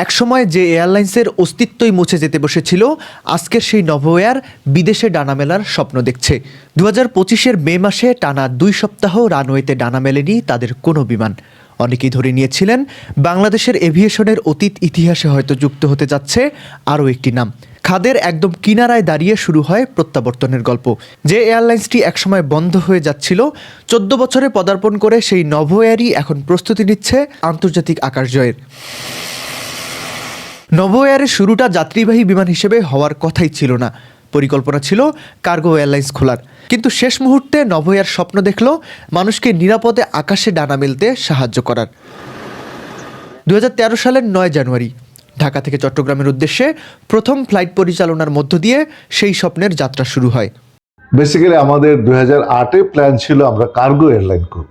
একসময় যে এয়ারলাইন্সের অস্তিত্বই মুছে যেতে বসেছিল, আজকের সেই নভোএয়ার বিদেশে ডানা মেলার স্বপ্ন দেখছে। 2025-এর মে মাসে টানা 2 সপ্তাহ রানওয়েতে ডানা মেলেনি তাদের কোনো বিমান। অনেকেই ধরে নিয়েছিলেন বাংলাদেশের এভিয়েশনের অতীত ইতিহাসে হয়তো যুক্ত হতে যাচ্ছে আরও একটি নাম। খাদের একদম কিনারায় দাঁড়িয়ে শুরু হয় প্রত্যাবর্তনের গল্প। যে এয়ারলাইন্সটি একসময় বন্ধ হয়ে যাচ্ছিল, 14 বছরে পদার্পণ করে সেই নভোএয়ারই এখন প্রস্তুতি নিচ্ছে আন্তর্জাতিক আকাশ জয়ের। নভোএয়ারের শুরুটা যাত্রীবাহী বিমান হিসেবে হওয়ার কথাই ছিল না, পরিকল্পনা ছিল কার্গো এয়ারলাইন্স খোলার। কিন্তু শেষ মুহূর্তে নভোএয়ার স্বপ্ন দেখল মানুষকে নিরাপদে আকাশে ডানা মেলতে সাহায্য করার। 2013 সালের 9 জানুয়ারি ঢাকা থেকে চট্টগ্রামের উদ্দেশ্যে প্রথম ফ্লাইট পরিচালনার মধ্য দিয়ে সেই স্বপ্নের যাত্রা শুরু হয়। বেসিক্যালি আমাদের 2008-এ প্ল্যান ছিল আমরা কার্গো এয়ারলাইন করব।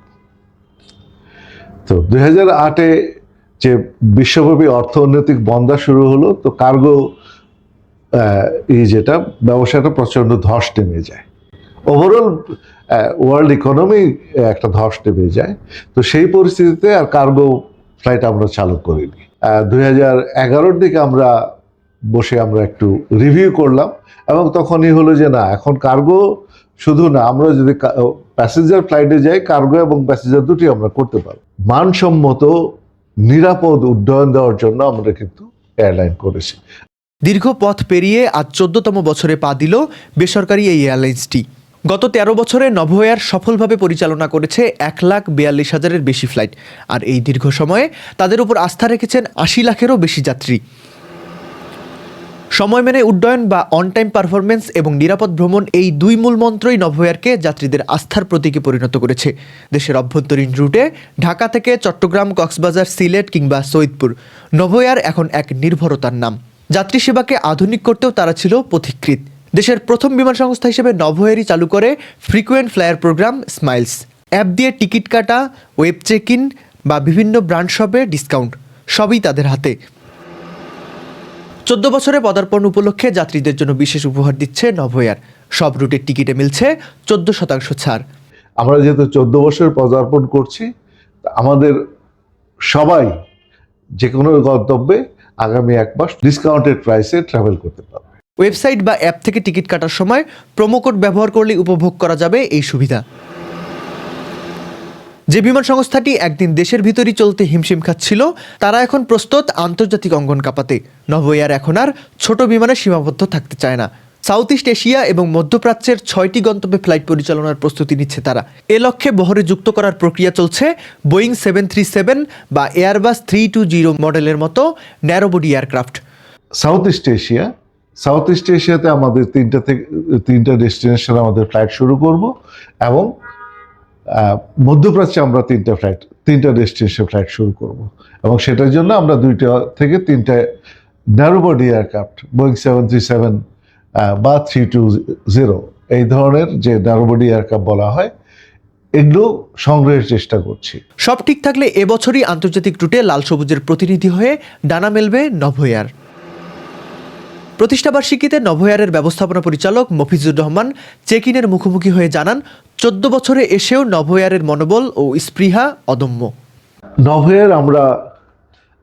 তো 2008-এ যে বিশ্বব্যাপী অর্থনৈতিক মন্দা শুরু হলো, তো কার্গো যেটা ব্যবসাটা প্রচন্ড ধস নেমে যায়, ওভারঅল ওয়ার্ল্ড ইকোনমি একটা ধস নেমে যায়। তো সেই পরিস্থিতিতে আর কার্গো ফ্লাইট আমরা চালু করিনি। 2011-র দিকে আমরা একটু রিভিউ করলাম এবং তখনই হলো যে না, এখন কার্গো শুধু না, আমরা যদি প্যাসেঞ্জার ফ্লাইটে যাই, কার্গো এবং প্যাসেঞ্জার দুটি আমরা করতে পারব। মানসম্মত নিরাপদ উড্ডয়ন দেওয়ার জন্য আমরা কিন্তু এয়ারলাইন করেছি। দীর্ঘ পথ পেরিয়ে আজ 14তম বছরে পা দিল বেসরকারি এই এয়ারলাইন্সটি। গত 13 বছরে নভোএয়ার সফলভাবে পরিচালনা করেছে 1,42,000-এর বেশি ফ্লাইট। আর এই দীর্ঘ সময়ে তাদের উপর আস্থা রেখেছেন 80 লাখেরও বেশি যাত্রী। সময় মেনে উড্ডয়ন বা অন টাইম পারফরমেন্স এবং নিরাপদ ভ্রমণ, এই দুই মূল মন্ত্রই নভোএয়ারকে যাত্রীদের আস্থার প্রতীকে পরিণত করেছে। দেশের অভ্যন্তরীণ রুটে ঢাকা থেকে চট্টগ্রাম, কক্সবাজার, সিলেট কিংবা সৈয়দপুর, নভোএয়ার এখন এক নির্ভরতার নাম। যাত্রী সেবাকে আধুনিক করতেও তারা ছিল পথিকৃৎ। দেশের প্রথম বিমান সংস্থা হিসেবে নভোএয়ারই চালু করে frequent flyer program Smiles. App দিয়ে টিকিট কাটা, ওয়েব চেক ইন বা বিভিন্ন ব্র্যান্ড শপে ডিসকাউন্ট, সবই তাদের হাতে। 14 বছরে পদার্পণ উপলক্ষে যাত্রীদের জন্য বিশেষ উপহার দিচ্ছে নভোএয়ার। সব রুটের টিকিটে মিলছে 14% ছাড়। আমরা যেহেতু 14 বছর পদার্পণ করছি, আমাদের সবাই যে কোনো গন্তব্যে আগামী 1 মাস ডিসকাউন্টেড প্রাইসে ট্রাভেল করতে পারবে। ওয়েবসাইট বা অ্যাপ থেকে টিকিট কাটার সময় প্রোমো কোড ব্যবহার করলে উপভোগ করা যাবে এই সুবিধা। যে বিমান সংস্থাটি একদিন দেশের ভিতরই চলতে হিমশিম খাচ্ছিল, তারা এখন প্রস্তুত আন্তর্জাতিক অঙ্গন কাঁপাতে। নভোএয়ার এখন আর ছোট বিমানে সীমাবদ্ধ থাকতে চায় না। সাউথ ইস্ট এশিয়া এবং মধ্যপ্রাচ্যের 6টি গন্তব্যে ফ্লাইট পরিচালনার প্রস্তুতি নিচ্ছে তারা। এ লক্ষ্যে বহরে যুক্ত করার প্রক্রিয়া চলছে বোয়িং 737 বা এয়ারবাস 320 মডেলের মতো ন্যারোবডি এয়ারক্রাফট। সাউথ ইস্ট এশিয়াতে আমাদের 3টা ডেস্টিনেশন আমাদের ফ্লাইট শুরু করব এবং মধ্যপ্রাচ্যে আমরা 3টা ডেস্টিনেশন ফ্লাইট শুরু করব এবং সেটার জন্য আমরা 2টা থেকে 3টা ন্যারোবডি এয়ারক্রাফট, বোয়িং 737 বা 320 এই ধরনের যে ন্যারোবডি এয়ারক্রাফট বলা হয়, এগুলো সংগ্রহের চেষ্টা করছি। সব ঠিক থাকলে এবছরই আন্তর্জাতিক রুটে লাল সবুজের প্রতিনিধি হয়ে ডানা মেলবে নভোএয়ার। প্রতিষ্ঠাবার্ষিকীতে নভোএয়ারের ব্যবস্থাপনা পরিচালক মফিজুর রহমান চেক ইনের মুখোমুখি হয়ে জানান, 14 বছরে এসেও নভোএয়ারের মনোবল ও স্পৃহা অদম্য। নভোএয়ার আমরা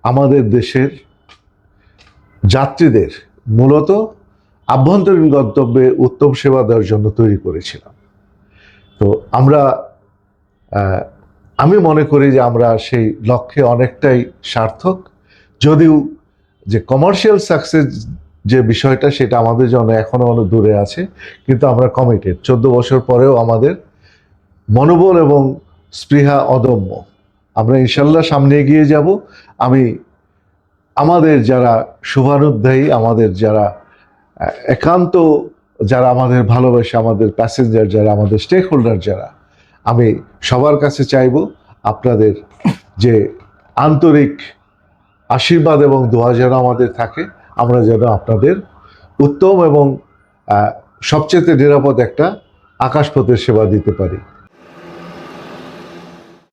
আমাদের দেশের যাত্রীদের মূলত আভ্যন্তরীণ গন্তব্যে উত্তম সেবা দেওয়ার জন্য তৈরি করেছিলাম। তো আমি মনে করি যে আমরা সেই লক্ষ্যে অনেকটাই সার্থক, যদিও যে কমার্শিয়াল সাকসেস যে বিষয়টা, সেটা আমাদের জন্য এখনো অনেক দূরে আছে, কিন্তু আমরা কমিটেড। 14 বছর পরেও আমাদের মনোবল এবং স্পৃহা অদম্য। আমরা ইনশাল্লাহ সামনে এগিয়ে যাব। আমাদের যারা শুভানুধ্যায়ী, আমাদের যারা একান্ত, যারা আমাদের ভালোবাসে, আমাদের প্যাসেঞ্জার যারা, আমাদের স্টেক হোল্ডার যারা, আমি সবার কাছে চাইব আপনাদের যে আন্তরিক আশীর্বাদ এবং দোয়া যেন আমাদের থাকে, আমরা যেন আপনাদের উত্তম এবং সবচেয়ে নিরাপদ একটা আকাশপথের সেবা দিতে পারি।